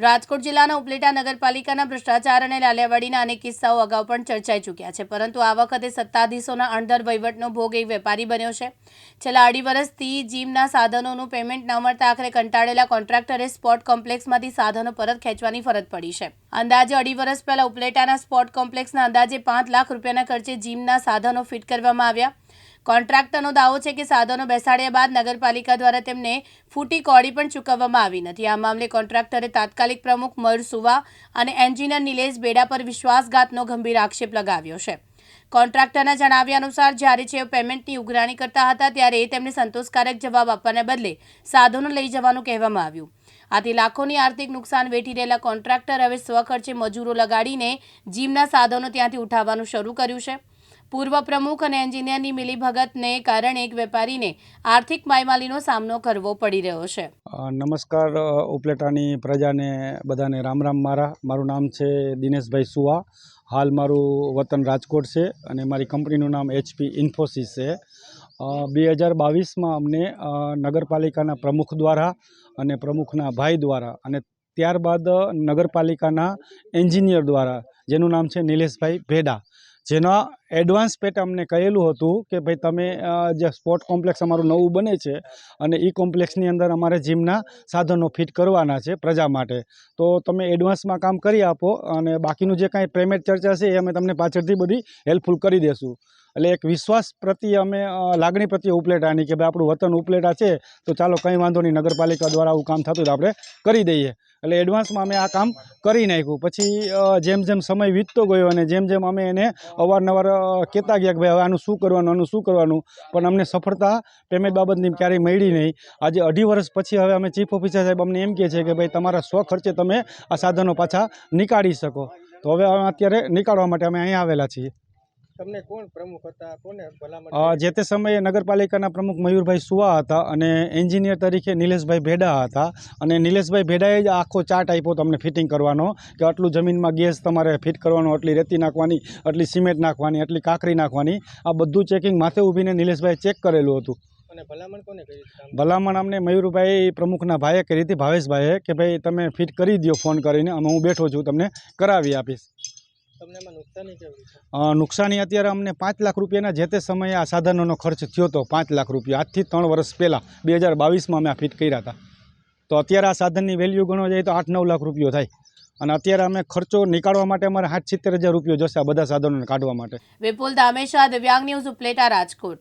રાજકોટ જિલ્લાના ઉપલેટા નગરપાલિકાના ભ્રષ્ટાચાર અને લાલિયાવાડીના અનેક કિસ્સાઓ અગાઉ પણ ચર્ચાઈ ચૂક્યા છે, પરંતુ આ વખતે સત્તાધીશોના અણધર વહીવટનો ભોગ એક વેપારી બન્યો છે। છેલ્લા 2.5 વર્ષથી જીમના સાધનોનું પેમેન્ટ ન મળતા આખરે કંટાળેલા કોન્ટ્રાક્ટરે સ્પોર્ટ કોમ્પ્લેક્સમાંથી સાધનો પરત ખેંચવાની ફરજ પડી છે। અંદાજે 2.5 વર્ષ પહેલા ઉપલેટાના સ્પોર્ટ કોમ્પ્લેક્સના અંદાજે 5 લાખ રૂપિયાના ખર્ચે જીમના સાધનો ફિટ કરવામાં આવ્યા। કોન્ટ્રાક્ટરનો દાવો છે કે સાધનો બેસાડ્યા બાદ નગરપાલિકા દ્વારા તેમને ફૂટી કોડી પણ ચૂકવવામાં આવી નથી। આ મામલે કોન્ટ્રાક્ટરે તાત્કાલિક પ્રમુખ મયુર સુવા અને એન્જિનિયર નિલેશ બેડા પર વિશ્વાસઘાતનો ગંભીર આક્ષેપ લગાવ્યો છે। કોન્ટ્રાક્ટરના જણાવ્યા અનુસાર જ્યારે તેઓ પેમેન્ટની ઉઘરાણી કરતા હતા ત્યારે તેમને સંતોષકારક જવાબ આપવાને બદલે સાધનો લઈ જવાનું કહેવામાં આવ્યું। આથી લાખોની આર્થિક નુકસાન વેઠી રહેલા કોન્ટ્રાક્ટર હવે સ્વખર્ચે મજૂરો લગાડીને જીમના સાધનો ત્યાંથી ઉઠાવવાનું શરૂ કર્યું છે। પૂર્વ પ્રમુખ અને એન્જિનિયરની મિલીભગતને કારણે એક વેપારીને આર્થિક માયમાલીનો સામનો કરવો પડી રહ્યો છે। નમસ્કાર ઉપલેટાની પ્રજાને બધાને રામ રામ। મારું નામ છે દિનેશભાઈ સુવા। હાલ મારું વતન રાજકોટ છે અને મારી કંપનીનું નામ HP ઇન્ફોસિસ છે। 2022માં અમને નગરપાલિકાના પ્રમુખ દ્વારા અને પ્રમુખના ભાઈ દ્વારા અને ત્યારબાદ નગરપાલિકાના એન્જિનિયર દ્વારા, જેનું નામ છે નિલેશભાઈ ભેડા, જેના એડવાન્સ પેટે અમને કહેલું હતું કે ભાઈ તમે જે સ્પોર્ટ કોમ્પ્લેક્સ અમારું નવું બને છે અને એ કોમ્પ્લેક્સની અંદર અમારે જીમના સાધનો ફિટ કરવાના છે પ્રજા માટે, તો તમે એડવાન્સમાં કામ કરી આપો અને બાકીનું જે કાંઈ પેમેન્ટ ચર્ચા છે એ અમે તમને પાછળથી બધી હેલ્પફુલ કરી દેશું। એટલે એક વિશ્વાસ પ્રત્યે અમે લાગણી પ્રત્યે ઉપલેટાની કે ભાઈ આપણું વતન ઉપલેટા છે તો ચાલો કંઈ વાંધો નહીં, નગરપાલિકા દ્વારા આવું કામ થતું તો આપણે કરી દઈએ। એટલે એડવાન્સમાં અમે આ કામ કરી નાખ્યું। પછી જેમ જેમ સમય વીતતો ગયો અને જેમ જેમ અમે એને અવારનવાર કહેતા ગયા કે ભાઈ હવે આનું શું કરવાનું, પણ અમને સફળતા પેમેન્ટ બાબતની ક્યારેય મળી નહીં। આજે 2.5 વર્ષ પછી હવે અમે ચીફ ઓફિસર સાહેબ અમને એમ કહે છે કે ભાઈ તમારા સ્વખર્ચે તમે આ સાધનો પાછા નીકાળી શકો, તો હવે અત્યારે નીકાળવા માટે અમે અહીંયા આવેલા છીએ। તમને કોણ પ્રમુખ હતા, કોને ભલામણ? જે તે સમયે નગરપાલિકાના પ્રમુખ મયુરભાઈ સુવા હતા અને એન્જિનિયર તરીકે નિલેશભાઈ ભેડા હતા। અને નિલેશભાઈ ભેડાએ જ આખો ચાર્ટ આપ્યો તમને ફિટિંગ કરવાનો કે આટલું જમીનમાં ગેસ તમારે ફિટ કરવાનો, આટલી રેતી નાખવાની, આટલી સિમેન્ટ નાખવાની, આટલી કાંકરી નાખવાની, આ બધું ચેકિંગ માથે ઊભીને નિલેશભાઈ ચેક કરેલું હતું। અને ભલામણ કોને કરી? ભલામણ અમને મયુરભાઈ પ્રમુખના ભાઈએ કરી હતી, ભાવેશભાઈએ, કે ભાઈ તમે ફિટ કરી દો ફોન કરીને, અમે હું બેઠો છું તમને કરાવી આપીશ। તમને એમાં નુકસાની કેવી છે? નુકસાની અત્યારે અમને 5 લાખ રૂપિયાના જે તે સમયે આ સાધનોનો ખર્ચ થયો હતો। 5 લાખ રૂપિયા આજથી 3 વર્ષ પહેલાં 2022માં અમે આ ફિટ કર્યા હતા, તો અત્યારે આ સાધનની વેલ્યુ ગણવા જાય તો 8-9 લાખ રૂપિયો થાય અને અત્યારે અમે ખર્ચો નીકાળવા માટે અમારે 60-70 હજાર રૂપિયો જશે આ બધા સાધનોને કાઢવા માટે। વિપુલ ધામેશા, દિવ્યાંગ ન્યૂઝ, ઉપલેટા, રાજકોટ।